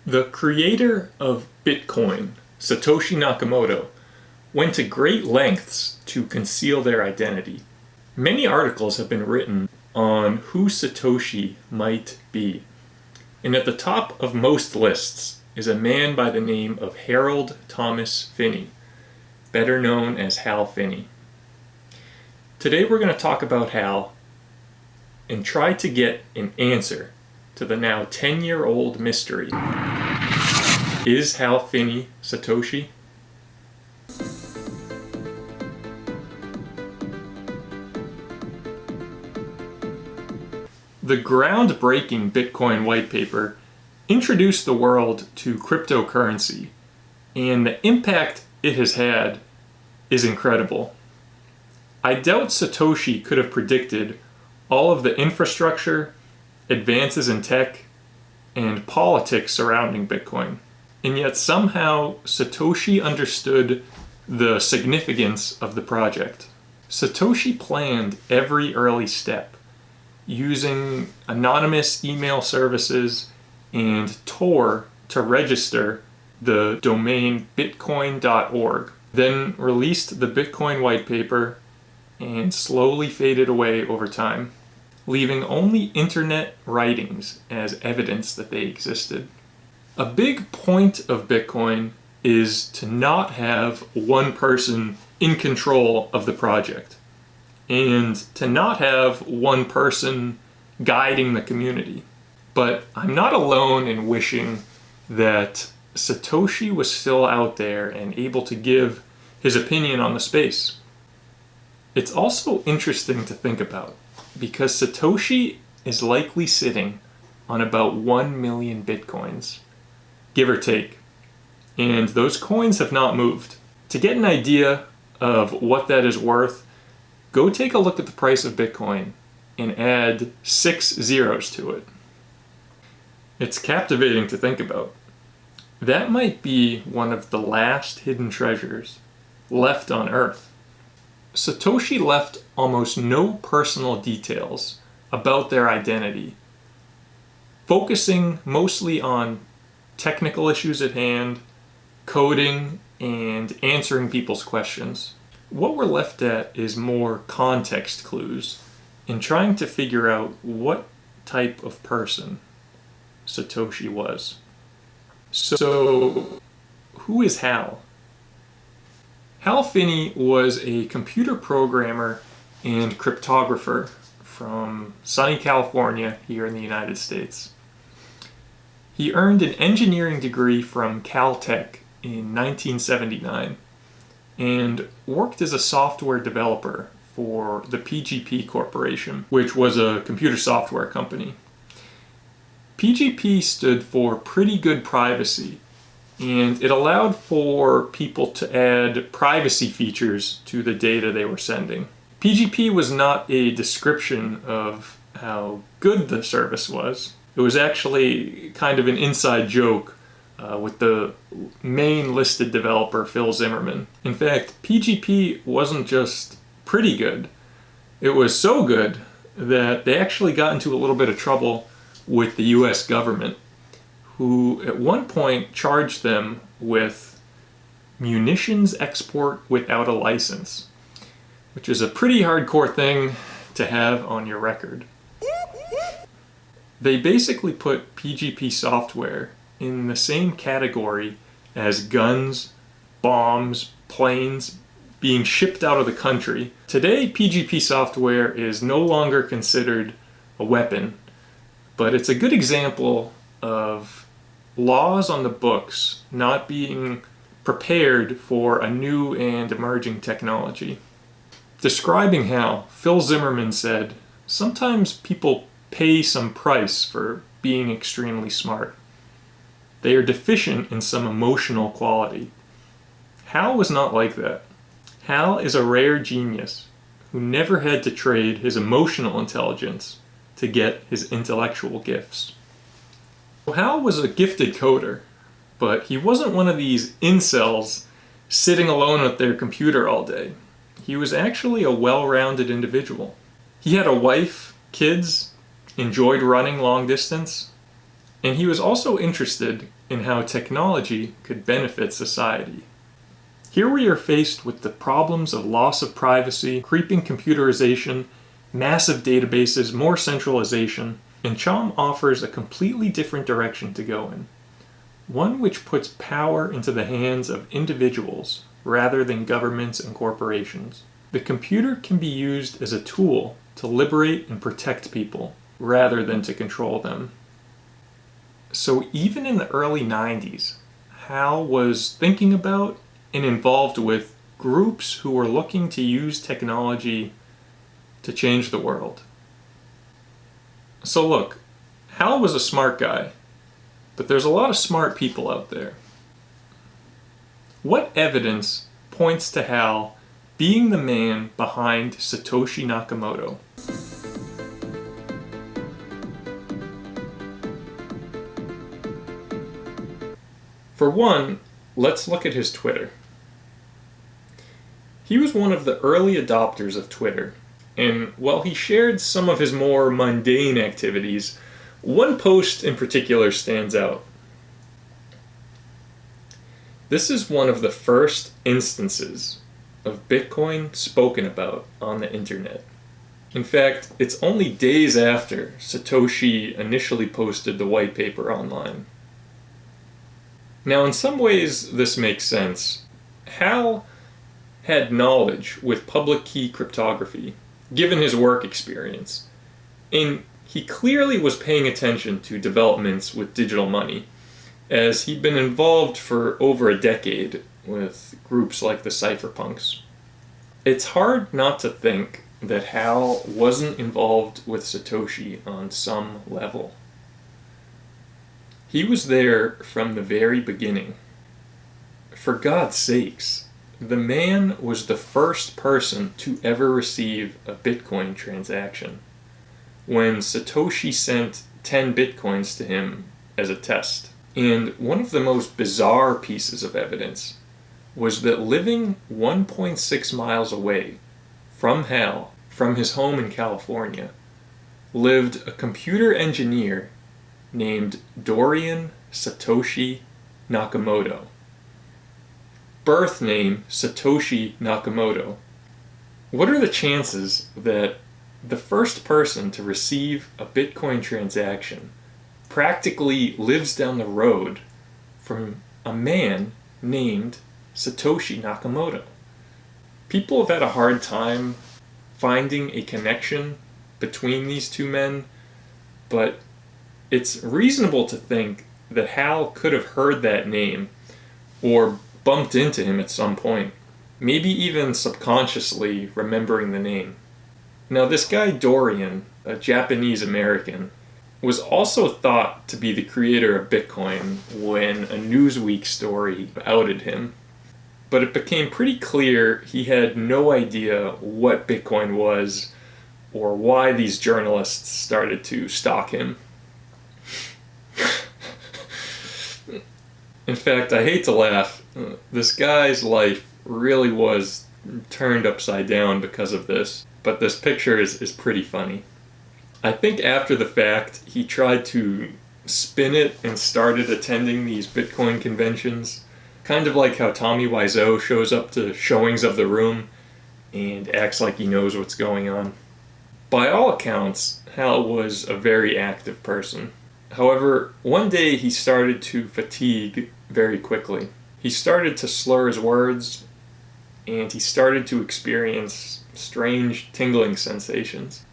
The creator of Bitcoin, Satoshi Nakamoto, went to great lengths to conceal their identity. Many articles have been written on who Satoshi might be. And at the top of most lists is a man by the name of Harold Thomas Finney, better known as Hal Finney. Today we're going to talk about Hal and try to get an answer to the now 10-year-old mystery. Is Hal Finney Satoshi? The groundbreaking Bitcoin white paper introduced the world to cryptocurrency, and the impact it has had is incredible. I doubt Satoshi could have predicted all of the infrastructure, advances in tech, and politics surrounding Bitcoin. And yet somehow Satoshi understood the significance of the project. Satoshi planned every early step, using anonymous email services and Tor to register the domain bitcoin.org, then released the Bitcoin white paper and slowly faded away over time, leaving only internet writings as evidence that they existed. A big point of Bitcoin is to not have one person in control of the project, and to not have one person guiding the community. But I'm not alone in wishing that Satoshi was still out there and able to give his opinion on the space. It's also interesting to think about, because Satoshi is likely sitting on about 1 million bitcoins, give or take, and those coins have not moved. To get an idea of what that is worth, go take a look at the price of Bitcoin and add 6 zeros to it. It's captivating to think about. That might be one of the last hidden treasures left on Earth. Satoshi left almost no personal details about their identity, focusing mostly on technical issues at hand, coding, and answering people's questions. What we're left at is more context clues in trying to figure out what type of person Satoshi was. So, who is Hal? Hal Finney was a computer programmer and cryptographer from sunny California here in the United States. He earned an engineering degree from Caltech in 1979 and worked as a software developer for the PGP Corporation, which was a computer software company. PGP stood for Pretty Good Privacy, and it allowed for people to add privacy features to the data they were sending. PGP was not a description of how good the service was. It was actually kind of an inside joke with the main listed developer, Phil Zimmermann. In fact, PGP wasn't just pretty good. It was so good that they actually got into a little bit of trouble with the US government, who at one point charged them with munitions export without a license, which is a pretty hardcore thing to have on your record. They basically put PGP software in the same category as guns, bombs, planes being shipped out of the country. Today, PGP software is no longer considered a weapon, but it's a good example of laws on the books not being prepared for a new and emerging technology. Describing Hal, Phil Zimmermann said, "Sometimes people pay some price for being extremely smart. They are deficient in some emotional quality." Hal was not like that. Hal is a rare genius who never had to trade his emotional intelligence to get his intellectual gifts. Hal was a gifted coder, but he wasn't one of these incels sitting alone at their computer all day. He was actually a well-rounded individual. He had a wife, kids, enjoyed running long distance, And he was also interested in how technology could benefit society. Here we are faced with the problems of loss of privacy, creeping computerization, massive databases, more centralization, and Chom offers a completely different direction to go in. One which puts power into the hands of individuals rather than governments and corporations. The computer can be used as a tool to liberate and protect people rather than to control them. So even in the early 90s, Hal was thinking about and involved with groups who were looking to use technology to change the world. So look, Hal was a smart guy, but there's a lot of smart people out there. What evidence points to Hal being the man behind Satoshi Nakamoto? For one, let's look at his Twitter. He was one of the early adopters of Twitter, and while he shared some of his more mundane activities, one post in particular stands out. This is one of the first instances of Bitcoin spoken about on the internet. In fact, it's only days after Satoshi initially posted the white paper online. Now, in some ways, this makes sense. Hal had knowledge with public key cryptography, given his work experience, and he clearly was paying attention to developments with digital money, as he'd been involved for over a decade with groups like the cypherpunks. It's hard not to think that Hal wasn't involved with Satoshi on some level. He was there from the very beginning. For God's sakes, the man was the first person to ever receive a Bitcoin transaction, when Satoshi sent 10 Bitcoins to him as a test. And one of the most bizarre pieces of evidence was that living 1.6 miles away from Hal, from his home in California, lived a computer engineer named Dorian Satoshi Nakamoto. Birth name Satoshi Nakamoto. What are the chances that the first person to receive a Bitcoin transaction practically lives down the road from a man named Satoshi Nakamoto? People have had a hard time finding a connection between these two men, but it's reasonable to think that Hal could have heard that name or bumped into him at some point, maybe even subconsciously remembering the name. Now, this guy Dorian, a Japanese American, was also thought to be the creator of Bitcoin when a Newsweek story outed him. But it became pretty clear he had no idea what Bitcoin was or why these journalists started to stalk him. In fact, I hate to laugh. This guy's life really was turned upside down because of this, but this picture is pretty funny. I think after the fact, he tried to spin it and started attending these Bitcoin conventions, kind of like how Tommy Wiseau shows up to showings of The Room and acts like he knows what's going on. By all accounts, Hal was a very active person. However, one day he started to fatigue very quickly. He started to slur his words, and he started to experience strange tingling sensations.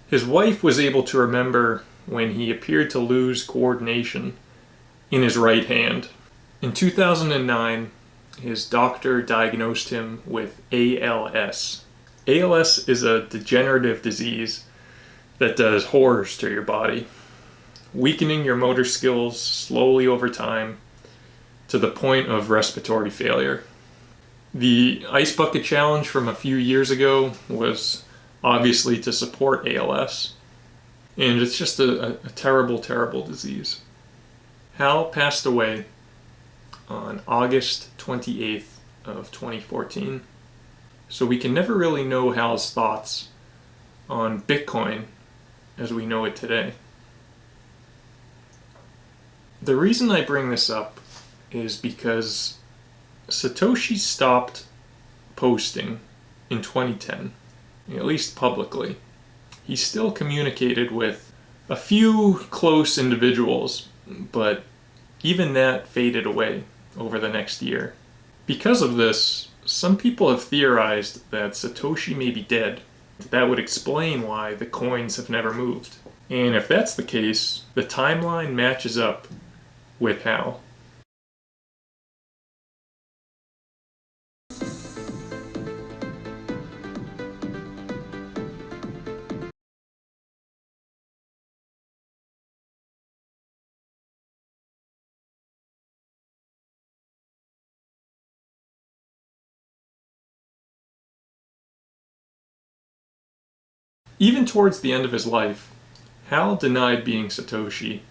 His wife was able to remember when he appeared to lose coordination in his right hand. In 2009, his doctor diagnosed him with ALS. ALS is a degenerative disease that does horrors to your body, weakening your motor skills slowly over time to the point of respiratory failure. The Ice Bucket Challenge from a few years ago was obviously to support ALS, and it's just a terrible, terrible disease. Hal passed away on August 28th of 2014, so we can never really know Hal's thoughts on Bitcoin as we know it today. The reason I bring this up is because Satoshi stopped posting in 2010, at least publicly. He still communicated with a few close individuals, but even that faded away over the next year. Because of this, some people have theorized that Satoshi may be dead. That would explain why the coins have never moved. And if that's the case, the timeline matches up with Hal. Even towards the end of his life, Hal denied being Satoshi,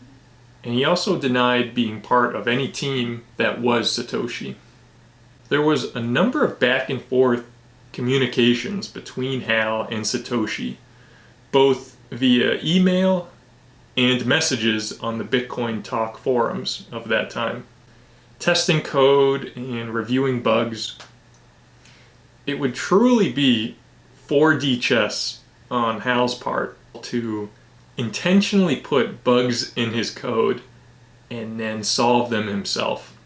and he also denied being part of any team that was Satoshi. There was a number of back and forth communications between Hal and Satoshi, both via email and messages on the Bitcoin Talk forums of that time, testing code and reviewing bugs. It would truly be 4D chess on Hal's part to intentionally put bugs in his code and then solve them himself.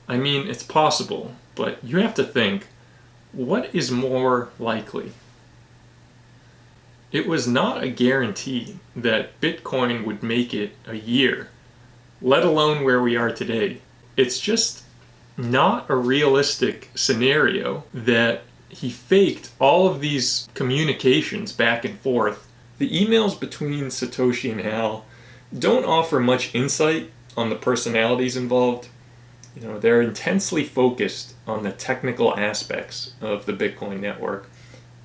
I mean, it's possible, but you have to think, what is more likely? It was not a guarantee that Bitcoin would make it a year, let alone where we are today. It's just not a realistic scenario that he faked all of these communications back and forth. The emails between Satoshi and Hal don't offer much insight on the personalities involved. They're intensely focused on the technical aspects of the Bitcoin network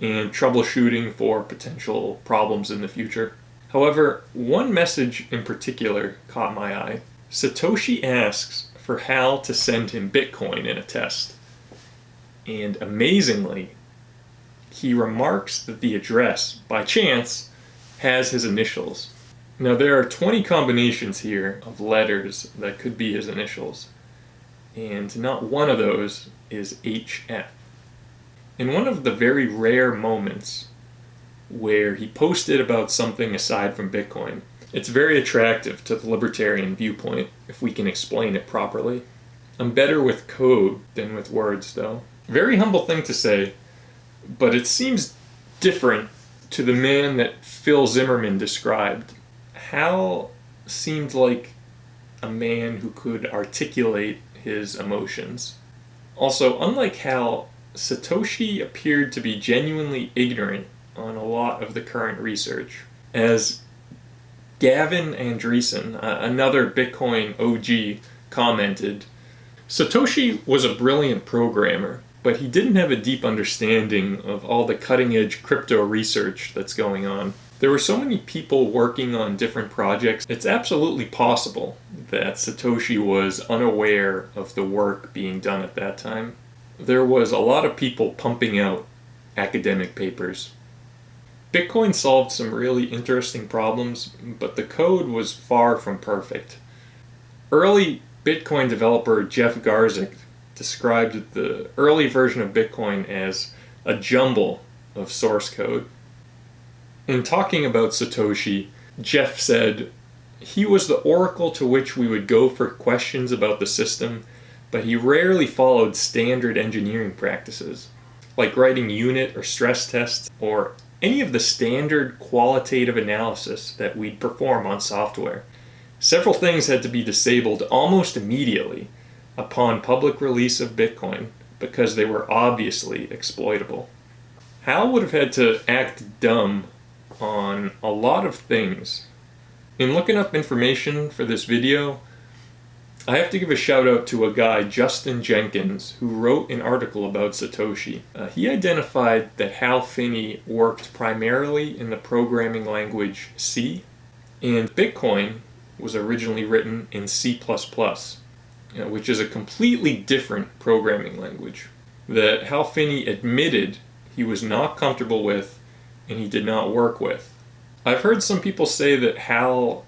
and troubleshooting for potential problems in the future. However, one message in particular caught my eye. Satoshi asks for Hal to send him Bitcoin in a test. And amazingly, he remarks that the address, by chance, has his initials. Now there are 20 combinations here of letters that could be his initials, and not one of those is HF. In one of the very rare moments where he posted about something aside from Bitcoin, it's very attractive to the libertarian viewpoint if we can explain it properly. I'm better with code than with words, though. Very humble thing to say, but it seems different to the man that Phil Zimmerman described. Hal seemed like a man who could articulate his emotions. Also, unlike Hal, Satoshi appeared to be genuinely ignorant on a lot of the current research. As Gavin Andreessen, another Bitcoin OG, commented, Satoshi was a brilliant programmer, but he didn't have a deep understanding of all the cutting-edge crypto research that's going on. There were so many people working on different projects, it's absolutely possible that Satoshi was unaware of the work being done at that time. There was a lot of people pumping out academic papers. Bitcoin solved some really interesting problems, but the code was far from perfect. Early Bitcoin developer Jeff Garzik described the early version of Bitcoin as a jumble of source code. In talking about Satoshi, Jeff said, "He was the oracle to which we would go for questions about the system, but he rarely followed standard engineering practices, like writing unit or stress tests, or any of the standard qualitative analysis that we'd perform on software. Several things had to be disabled almost immediately upon public release of Bitcoin because they were obviously exploitable." Hal would have had to act dumb on a lot of things. In looking up information for this video, I have to give a shout out to a guy, Justin Jenkins, who wrote an article about Satoshi. He identified that Hal Finney worked primarily in the programming language C, and Bitcoin was originally written in C++, which is a completely different programming language that Hal Finney admitted he was not comfortable with and he did not work with. I've heard some people say that Hal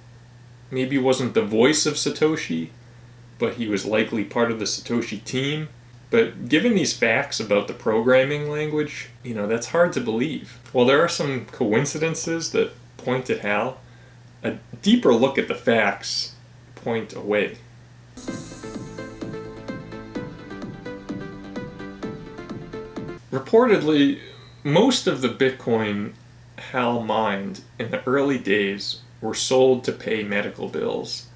maybe wasn't the voice of Satoshi, but he was likely part of the Satoshi team. But given these facts about the programming language, that's hard to believe. While there are some coincidences that point at Hal, a deeper look at the facts point away. Reportedly, most of the Bitcoin Hal mined in the early days were sold to pay medical bills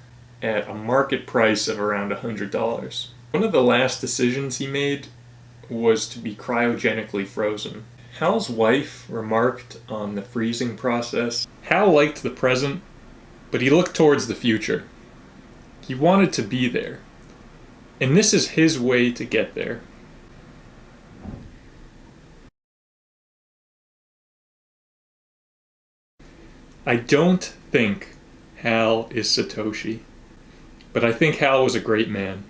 at a market price of around $100. One of the last decisions he made was to be cryogenically frozen. Hal's wife remarked on the freezing process. Hal liked the present, but he looked towards the future. He wanted to be there, and this is his way to get there. I don't think Hal is Satoshi, but I think Hal was a great man.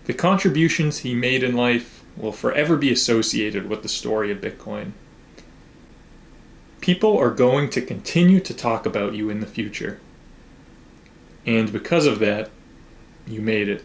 The contributions he made in life will forever be associated with the story of Bitcoin. People are going to continue to talk about you in the future. And because of that, you made it.